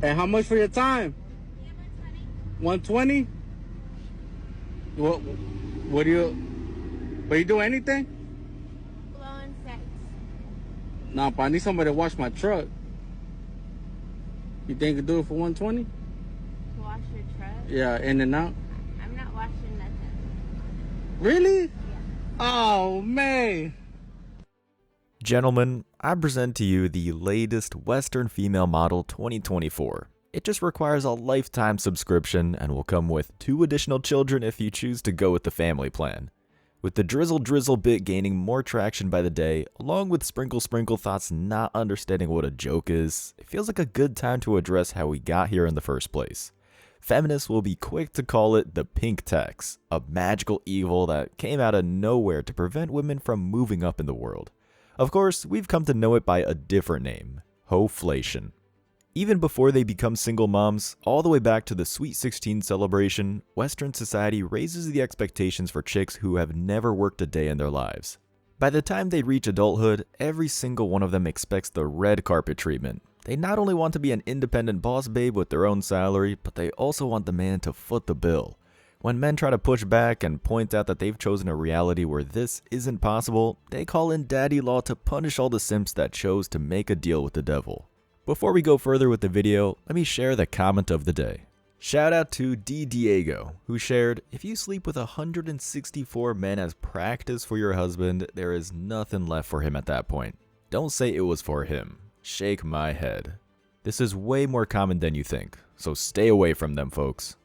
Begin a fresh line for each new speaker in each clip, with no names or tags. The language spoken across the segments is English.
And how much for your time? 120. What do you do anything?
Blowing sex.
Nah, but I need somebody to wash my truck. You think you can do it for 120?
To wash your truck?
Yeah, in and out.
I'm not washing nothing.
Really?
Yeah.
Oh, man.
Gentlemen, I present to you the latest Western Female Model 2024. It just requires a lifetime subscription and will come with 2 additional children if you choose to go with the family plan. With the drizzle bit gaining more traction by the day, along with sprinkle thoughts not understanding what a joke is, it feels like a good time to address how we got here in the first place. Feminists will be quick to call it the pink tax, a magical evil that came out of nowhere to prevent women from moving up in the world. Of course, we've come to know it by a different name, hoflation. Even before they become single moms, all the way back to the Sweet 16 celebration, Western society raises the expectations for chicks who have never worked a day in their lives. By the time they reach adulthood, every single one of them expects the red carpet treatment. They not only want to be an independent boss babe with their own salary, but they also want the man to foot the bill. When men try to push back and point out that they've chosen a reality where this isn't possible, they call in daddy law to punish all the simps that chose to make a deal with the devil. Before we go further with the video, let me share the comment of the day. Shout out to D. Diego, who shared, "If you sleep with 164 men as practice for your husband, there is nothing left for him at that point. Don't say it was for him. Shake my head." This is way more common than you think, so stay away from them, folks.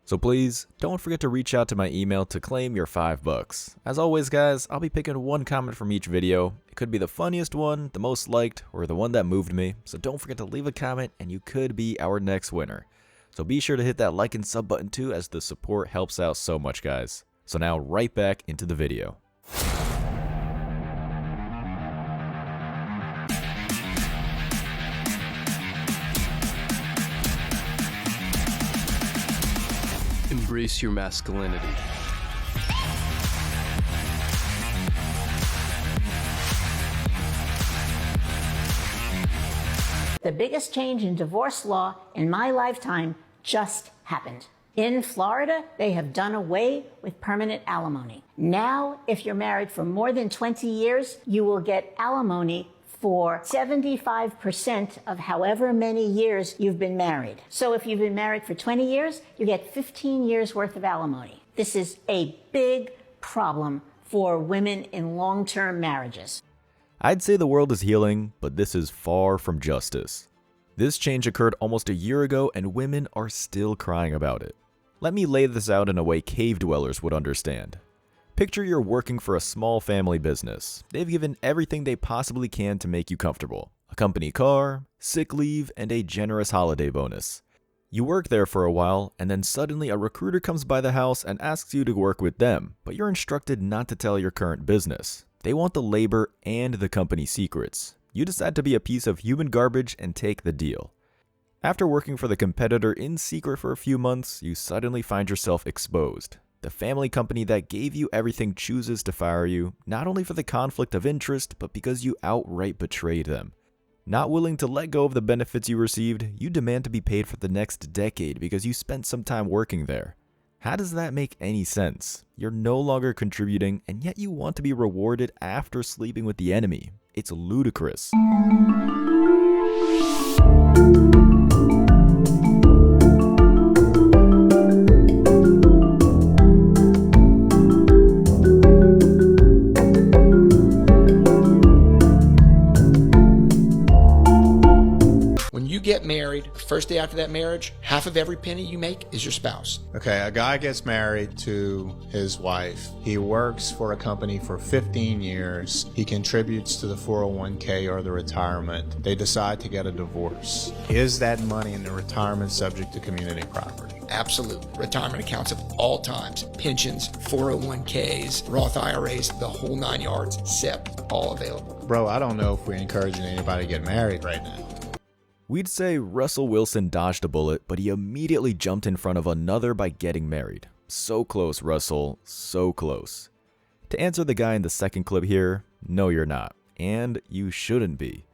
So please, don't forget to reach out to my email to claim your $5. As always guys, I'll be picking one comment from each video. It could be the funniest one, the most liked, or the one that moved me, so don't forget to leave a comment and you could be our next winner. So be sure to hit that like and sub button too, as the support helps out so much guys. So now right back into the video.
Embrace your masculinity.
The biggest change in divorce law in my lifetime just happened. In Florida, they have done away with permanent alimony. Now, if you're married for more than 20 years, you will get alimony for 75% of however many years you've been married. So if you've been married for 20 years, you get 15 years worth of alimony. This is a big problem for women in long-term marriages.
I'd say the world is healing, but this is far from justice. This change occurred almost a year ago and women are still crying about it. Let me lay this out in a way cave dwellers would understand. Picture you're working for a small family business. They've given everything they possibly can to make you comfortable. A company car, sick leave, and a generous holiday bonus. You work there for a while, and then suddenly a recruiter comes by the house and asks you to work with them, but you're instructed not to tell your current business. They want the labor and the company secrets. You decide to be a piece of human garbage and take the deal. After working for the competitor in secret for a few months, you suddenly find yourself exposed. The family company that gave you everything chooses to fire you, not only for the conflict of interest, but because you outright betrayed them. Not willing to let go of the benefits you received, you demand to be paid for the next decade because you spent some time working there. How does that make any sense? You're no longer contributing, and yet you want to be rewarded after sleeping with the enemy. It's ludicrous.
Get married, first day after that marriage, half of every penny you make is your spouse.
Okay, a guy gets married to his wife. He works for a company for 15 years. He contributes to the 401k or the retirement. They decide to get a divorce. Is that money in the retirement subject to community property?
Absolute. Retirement accounts of all times, pensions, 401ks, Roth IRAs, the whole 9 yards, SIP, all available.
Bro, I don't know if we're encouraging anybody to get married right now.
We'd say Russell Wilson dodged a bullet, but he immediately jumped in front of another by getting married. So close, Russell, so close. To answer the guy in the second clip here, no you're not, and you shouldn't be.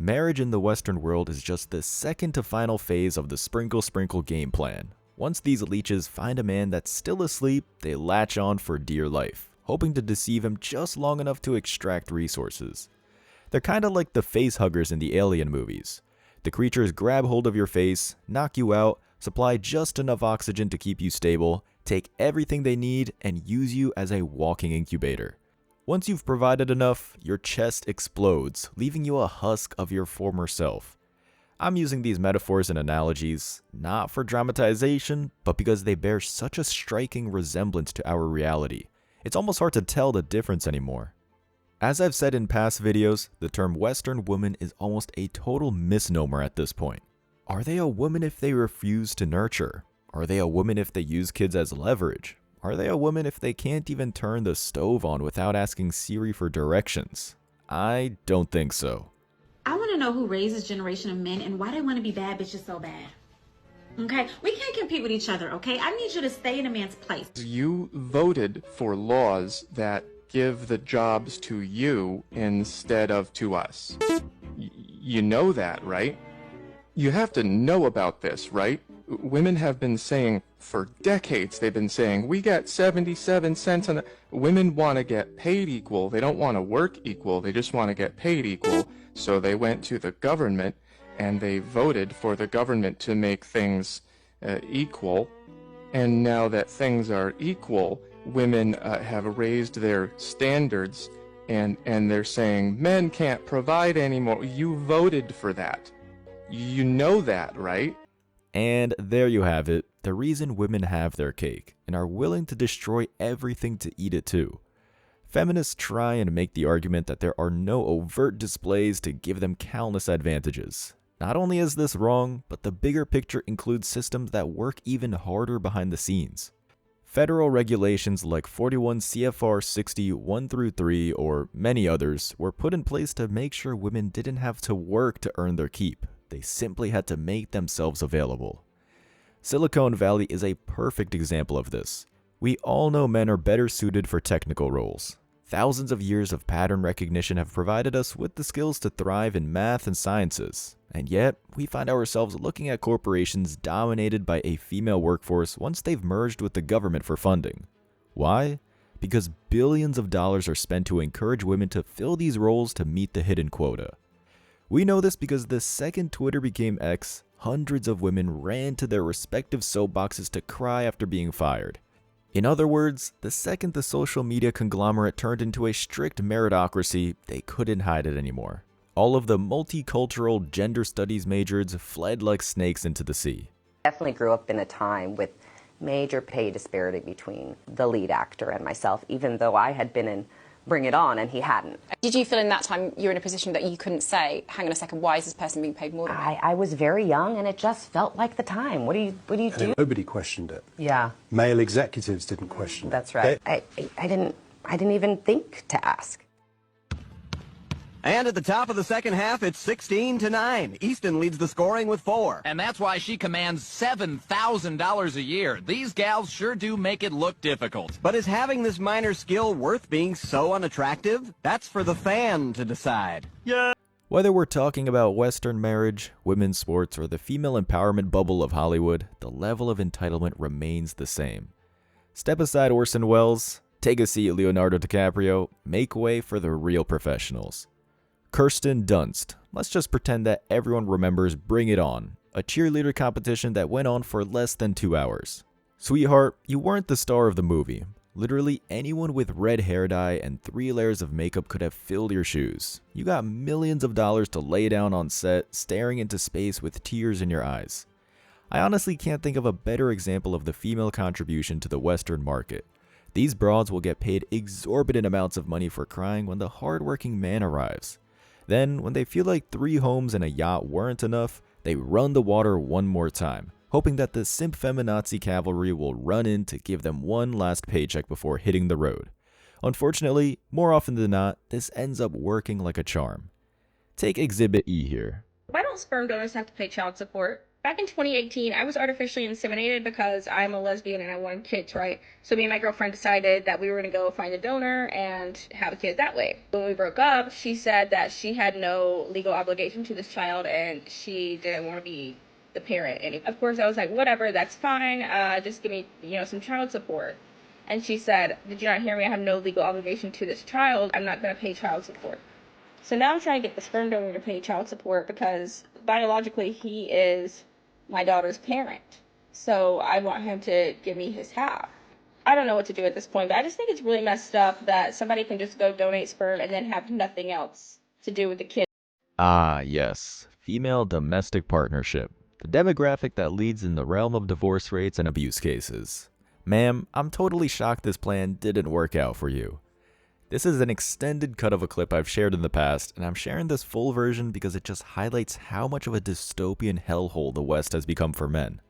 Marriage in the Western world is just the second to final phase of the sprinkle sprinkle game plan. Once these leeches find a man that's still asleep, they latch on for dear life, hoping to deceive him just long enough to extract resources. They're kinda like the face huggers in the Alien movies. The creatures grab hold of your face, knock you out, supply just enough oxygen to keep you stable, take everything they need, and use you as a walking incubator. Once you've provided enough, your chest explodes, leaving you a husk of your former self. I'm using these metaphors and analogies, not for dramatization, but because they bear such a striking resemblance to our reality. It's almost hard to tell the difference anymore. As I've said in past videos, the term Western woman is almost a total misnomer at this point. Are they a woman if they refuse to nurture? Are they a woman if they use kids as leverage? Are they a woman if they can't even turn the stove on without asking Siri for directions? I don't think so.
I want to know who raised this generation of men and why they want to be bad bitches so bad. Okay? We can't compete with each other, okay? I need you to stay in a man's place.
You voted for laws that give the jobs to you instead of to us. You know that, right? You have to know about this, right? Women have been saying for decades, they've been saying, we get 77 cents on the... Women want to get paid equal. They don't want to work equal. They just want to get paid equal. So they went to the government and they voted for the government to make things equal. And now that things are equal, women have raised their standards and they're saying, men can't provide anymore. You voted for that. You know that, right?
And there you have it, the reason women have their cake and are willing to destroy everything to eat it too. Feminists try and make the argument that there are no overt displays to give them countless advantages. Not only is this wrong, but the bigger picture includes systems that work even harder behind the scenes. Federal regulations like 41 CFR 60 1-3 or many others were put in place to make sure women didn't have to work to earn their keep. They simply had to make themselves available. Silicon Valley is a perfect example of this. We all know men are better suited for technical roles. Thousands of years of pattern recognition have provided us with the skills to thrive in math and sciences, and yet we find ourselves looking at corporations dominated by a female workforce once they've merged with the government for funding. Why? Because billions of dollars are spent to encourage women to fill these roles to meet the hidden quota. We know this because the second Twitter became X, hundreds of women ran to their respective soapboxes to cry after being fired. In other words, the second the social media conglomerate turned into a strict meritocracy, they couldn't hide it anymore. All of the multicultural gender studies majors fled like snakes into the sea.
Definitely grew up in a time with major pay disparity between the lead actor and myself, even though I had been in Bring It On and he hadn't.
Did you feel in that time you were in a position that you couldn't say, hang on a second, why is this person being paid more than me?
I was very young and it just felt like the time. What do you do?
Nobody questioned it.
Yeah.
Male executives didn't question it.
That's right. I didn't even think to ask.
And at the top of the second half, it's 16-9. Easton leads the scoring with 4.
And that's why she commands $7,000 a year. These gals sure do make it look difficult.
But is having this minor skill worth being so unattractive? That's for the fan to decide.
Yeah.
Whether we're talking about Western marriage, women's sports, or the female empowerment bubble of Hollywood, the level of entitlement remains the same. Step aside Orson Welles, take a seat Leonardo DiCaprio, make way for the real professionals. Kirsten Dunst. Let's just pretend that everyone remembers Bring It On, a cheerleader competition that went on for less than 2 hours. Sweetheart, you weren't the star of the movie. Literally anyone with red hair dye and 3 layers of makeup could have filled your shoes. You got millions of dollars to lay down on set, staring into space with tears in your eyes. I honestly can't think of a better example of the female contribution to the Western market. These broads will get paid exorbitant amounts of money for crying when the hardworking man arrives. Then, when they feel like 3 homes and a yacht weren't enough, they run the water one more time, hoping that the simp feminazi cavalry will run in to give them one last paycheck before hitting the road. Unfortunately, more often than not, this ends up working like a charm. Take Exhibit E here.
Why don't sperm donors have to pay child support? Back in 2018, I was artificially inseminated because I'm a lesbian and I wanted kids, right? So me and my girlfriend decided that we were going to go find a donor and have a kid that way. When we broke up, she said that she had no legal obligation to this child and she didn't want to be the parent. And of course, I was like, whatever, that's fine. Just give me, some child support. And she said, did you not hear me? I have no legal obligation to this child. I'm not going to pay child support. So now I'm trying to get the sperm donor to pay child support because biologically he is my daughter's parent. So I want him to give me his half. I don't know what to do at this point, but I just think it's really messed up that somebody can just go donate sperm and then have nothing else to do with the kid.
Ah, yes. Female domestic partnership. The demographic that leads in the realm of divorce rates and abuse cases. Ma'am, I'm totally shocked this plan didn't work out for you. This is an extended cut of a clip I've shared in the past, and I'm sharing this full version because it just highlights how much of a dystopian hellhole the West has become for men.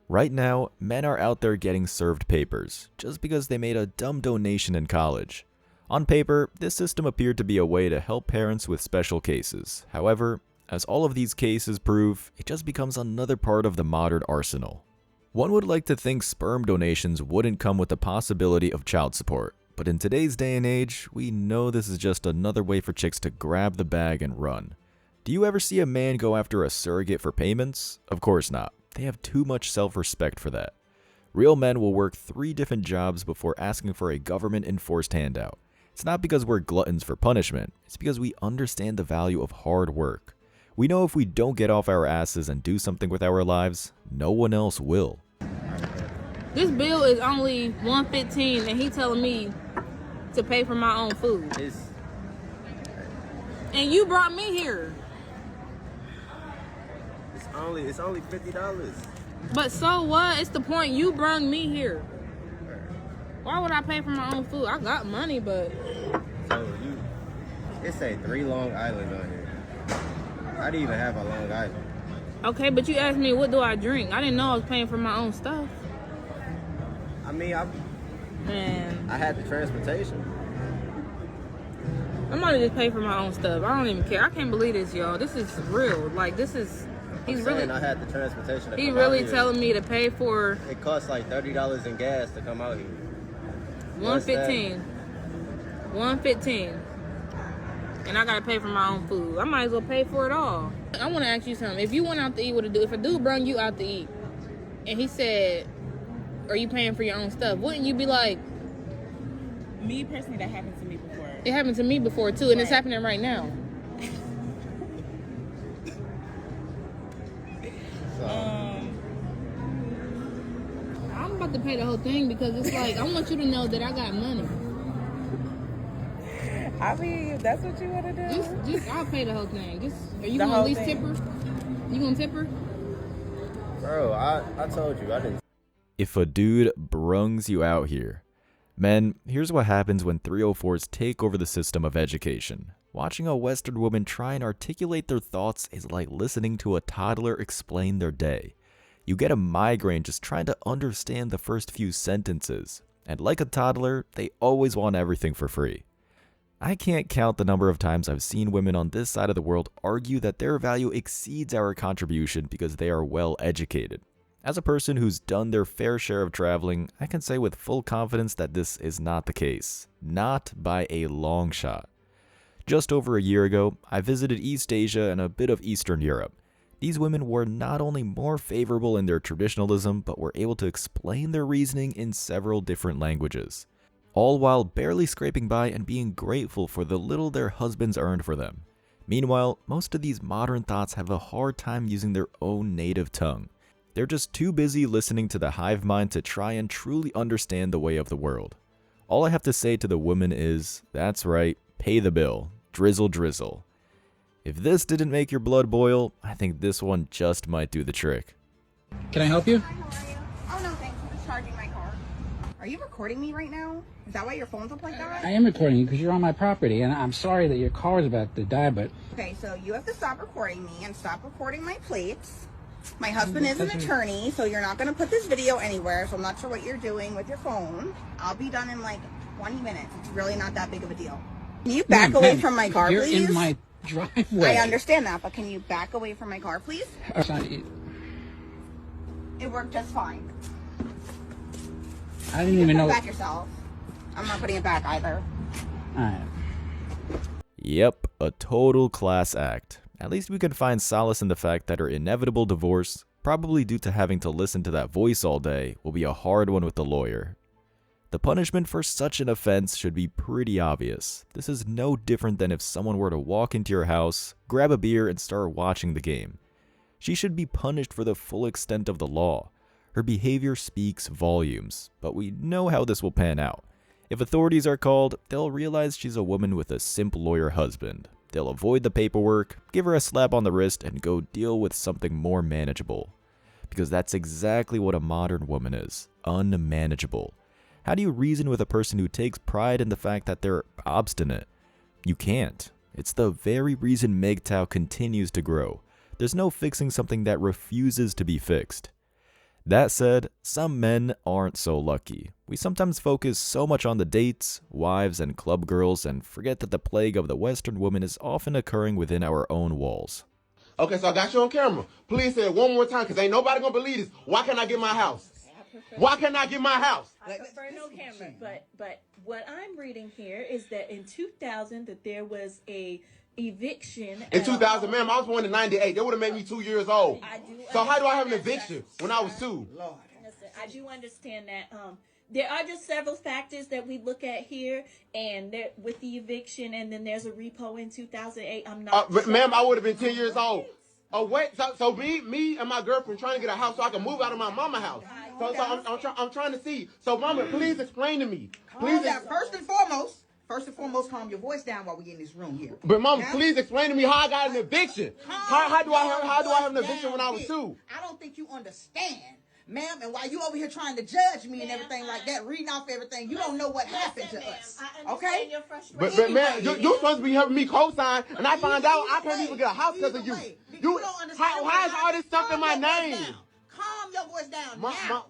Right now, men are out there getting served papers, just because they made a dumb donation in college. On paper, this system appeared to be a way to help parents with special cases. However, as all of these cases prove, it just becomes another part of the modern arsenal. One would like to think sperm donations wouldn't come with the possibility of child support. But in today's day and age, we know this is just another way for chicks to grab the bag and run. Do you ever see a man go after a surrogate for payments? Of course not. They have too much self-respect for that. Real men will work 3 different jobs before asking for a government-enforced handout. It's not because we're gluttons for punishment, it's because we understand the value of hard work. We know if we don't get off our asses and do something with our lives, no one else will.
This bill is only $115 and he telling me to pay for my own food. And you brought me here.
It's only $50.
But so what? It's the point. You brought me here. Why would I pay for my own food? I got money, but
So it say 3 Long Island on here. I didn't even have a Long Island.
okay, but you asked me what do I drink. I didn't know I was paying for my own stuff.
I mean,
Man,
I had the transportation.
I'm gonna just pay for my own stuff. I don't even care. I can't believe this, y'all. This is real. Like, this is... He's really...
I had the transportation.
He really telling me to pay for...
It costs like $30 in gas to come out here.
$115. $115. And I gotta pay for my own food. I might as well pay for it all. I wanna ask you something. If you went out to eat with a dude, if a dude brought you out to eat, and he said, are you paying for your own stuff? Wouldn't you be like...
Me personally, that happened to me before.
It happened to me before too, and it's happening right now. I'm about to pay the whole thing because it's like, I want you to know that I got money.
I mean, if that's what you want to do.
Just I'll pay the whole thing. Are you gonna at least tip her? You gonna tip her?
Bro, I told you, I didn't.
If a dude brungs you out here. Men, here's what happens when 304s take over the system of education. Watching a Western woman try and articulate their thoughts is like listening to a toddler explain their day. You get a migraine just trying to understand the first few sentences. And like a toddler, they always want everything for free. I can't count the number of times I've seen women on this side of the world argue that their value exceeds our contribution because they are well educated. As a person who's done their fair share of traveling, I can say with full confidence that this is not the case. Not by a long shot. Just over a year ago, I visited East Asia and a bit of Eastern Europe. These women were not only more favorable in their traditionalism, but were able to explain their reasoning in several different languages. All while barely scraping by and being grateful for the little their husbands earned for them. Meanwhile, most of these modern thoughts have a hard time using their own native tongue. They're just too busy listening to the hive mind to try and truly understand the way of the world. All I have to say to the women is, that's right, pay the bill, drizzle drizzle. If this didn't make your blood boil, I think this one just might do the trick.
Can I help you?
Oh no, thanks. I'm just charging my car. Are you recording me right now? Is that why your phone's up like that?
I am recording you because you're on my property, and I'm sorry that your car is about to die, but...
Okay, so you have to stop recording me and stop recording my plates. My husband is an attorney, so you're not going to put this video anywhere, so I'm not sure what you're doing with your phone. I'll be done in like 20 minutes. It's really not that big of a deal. Can you back away from my car,
you're
please?
You're in my driveway.
I understand that, but can you back away from my car, please? It worked just fine.
I didn't even
Put
know.
it back yourself. I'm not putting it back either.
Alright.
Yep, a total class act. At least we can find solace in the fact that her inevitable divorce, probably due to having to listen to that voice all day, will be a hard one with the lawyer. The punishment for such an offense should be pretty obvious. This is no different than if someone were to walk into your house, grab a beer, and start watching the game. She should be punished for the full extent of the law. Her behavior speaks volumes, but we know how this will pan out. If authorities are called, they'll realize she's a woman with a simp lawyer husband. They'll avoid the paperwork, give her a slap on the wrist, and go deal with something more manageable. Because that's exactly what a modern woman is, unmanageable. How do you reason with a person who takes pride in the fact that they're obstinate? You can't. It's the very reason MGTOW continues to grow. There's no fixing something that refuses to be fixed. That said, some men aren't so lucky. We sometimes focus so much on the dates, wives, and club girls and forget that the plague of the Western woman is often occurring within our own walls.
Okay, so I got you on camera. Please say it one more time, because ain't nobody gonna believe this. Why can't I get my house? Why can't I get my house?
I prefer no camera, but what I'm reading here is that in 2000 that there was a eviction.
In 2000, ma'am, I was born in 98. That would have made me 2 years old. So how do I have an eviction when I was 2?
Listen, I do understand that there are just several factors that we look at here, and there, with the eviction, and then there's a repo in 2008. I'm not.
Ma'am, I would have been 10 years old. Oh wait, so me and my girlfriend trying to get a house so I can move out of my mama house. So I'm trying to see. So mama, please explain to me.
Please. First and foremost, calm your voice down while we get in this room here.
But mama, please explain to me how I got an eviction. How do I have an eviction when I was 2?
I don't think you understand. Ma'am, and while you over here trying to judge me and everything like that, reading off everything, you don't know what happened to us. Okay?
But ma'am, you're supposed to be helping me co-sign, and I find out I can't even get a house because of you. Why is all this stuff in my name?
Calm your voice down now.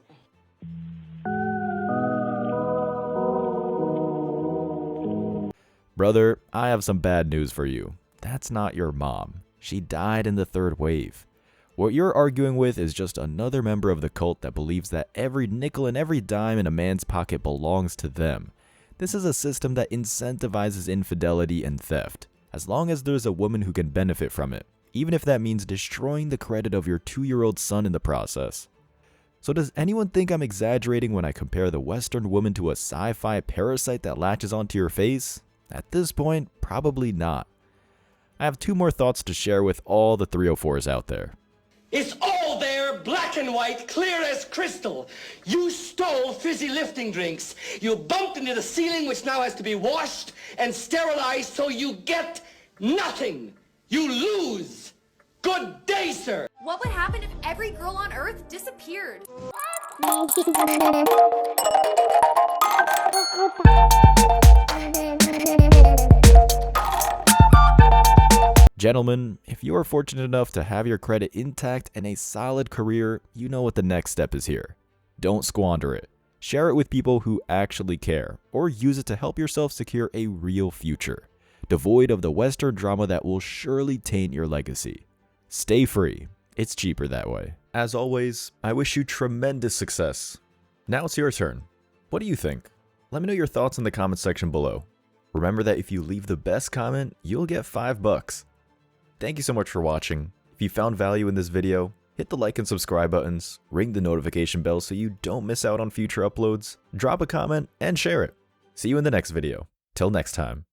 Brother, I have some bad news for you. That's not your mom. She died in the 3rd wave. What you're arguing with is just another member of the cult that believes that every nickel and every dime in a man's pocket belongs to them. This is a system that incentivizes infidelity and theft, as long as there's a woman who can benefit from it, even if that means destroying the credit of your 2-year-old son in the process. So does anyone think I'm exaggerating when I compare the Western woman to a sci-fi parasite that latches onto your face? At this point, probably not. I have 2 more thoughts to share with all the 304s out there.
It's all there, black and white, clear as crystal. You stole fizzy lifting drinks. You bumped into the ceiling, which now has to be washed and sterilized, so you get nothing. You lose. Good day, sir.
What would happen if every girl on Earth disappeared?
Gentlemen, if you are fortunate enough to have your credit intact and a solid career, you know what the next step is here. Don't squander it. Share it with people who actually care, or use it to help yourself secure a real future, devoid of the Western drama that will surely taint your legacy. Stay free. It's cheaper that way. As always, I wish you tremendous success. Now it's your turn. What do you think? Let me know your thoughts in the comment section below. Remember that if you leave the best comment, you'll get $5. Thank you so much for watching. If you found value in this video, hit the like and subscribe buttons, ring the notification bell so you don't miss out on future uploads, drop a comment, and share it. See you in the next video. Till next time.